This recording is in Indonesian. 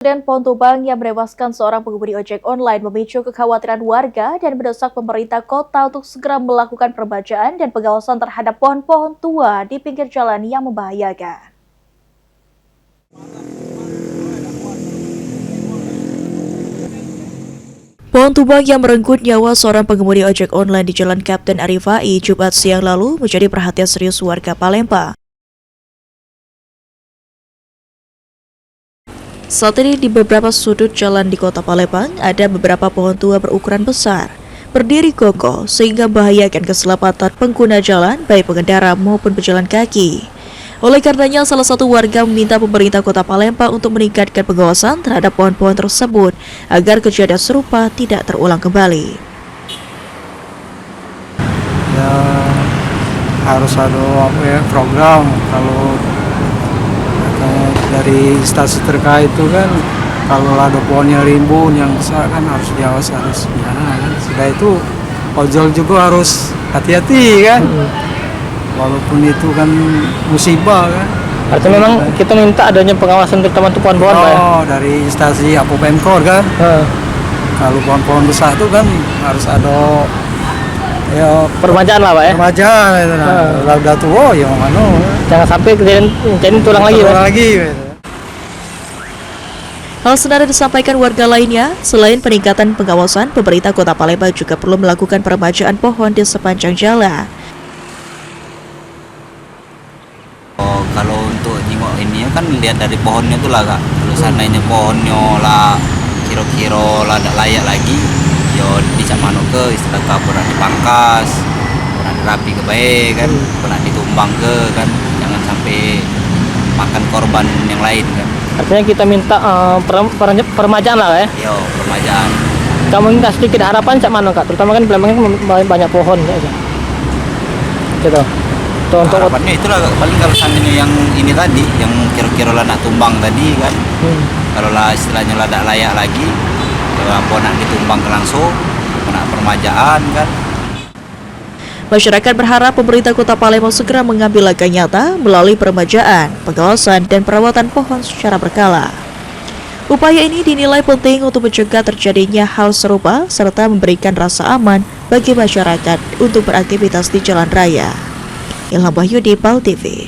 Insiden pohon tumbang yang menewaskan seorang pengemudi ojek online memicu kekhawatiran warga dan mendesak pemerintah kota untuk segera melakukan perbaikan dan pengawasan terhadap pohon-pohon tua di pinggir jalan yang membahayakan. Pohon tumbang yang merenggut nyawa seorang pengemudi ojek online di Jalan Kapten Arifai Jumat siang lalu menjadi perhatian serius warga Palembang. Saat ini di beberapa sudut jalan di kota Palembang ada beberapa pohon tua berukuran besar, berdiri kokoh sehingga membahayakan keselamatan pengguna jalan baik pengendara maupun pejalan kaki. Oleh karenanya salah satu warga meminta pemerintah kota Palembang untuk meningkatkan pengawasan terhadap pohon-pohon tersebut agar kejadian serupa tidak terulang kembali. Ya harus ada program kalau dari instansi terkait itu kan, kalau ada pohon yang rimbun yang besar kan harus diawas, harus gimana kan. Sudah itu ojol juga harus hati-hati kan, walaupun itu kan musibah kan. Artinya memang kita minta adanya pengawasan terutama untuk pohon-pohon, Pak, ya? Dari instansi apa Pemkor kan. Kalau pohon-pohon besar itu kan harus ada ya permajaan lah, Pak, ya? Permajaan itu nah. Udah tua ya mana. Jangan sampai kejadian tulang lagi, Pak. Gitu. Hal senada disampaikan warga lainnya, selain peningkatan pengawasan, pemerintah kota Palembang juga perlu melakukan peremajaan pohon di sepanjang jalan. Kalau untuk nengok ini kan lihat dari pohonnya tuh lah, Kak. Kalau seandainya pohonnya lah kira-kira lah tidak layak lagi, yo dicak mano ke istilah pernah dipangkas, pernah dirapi ke baik kan, pernah ditumbang ke kan, jangan sampai makan korban yang lain kan. Artinya kita minta permajaan lah, ya? Yo permajaan. Kamu minta sedikit harapan cak mana, Kak? Terutama kan Palembang kan banyak pohon ya, gitu. Untuk harapannya itulah paling kalau seandainya yang ini tadi, yang kira-kira lah nak tumbang tadi kan, kalau lah istilahnya lah tidak layak lagi, kalau apa nak ditumbang ke langsung, nak permajaan kan. Masyarakat berharap pemerintah kota Palembang segera mengambil langkah nyata melalui peremajaan, pengawasan, dan perawatan pohon secara berkala. Upaya ini dinilai penting untuk mencegah terjadinya hal serupa serta memberikan rasa aman bagi masyarakat untuk beraktivitas di jalan raya. Ilham Wahyudi, PAL TV.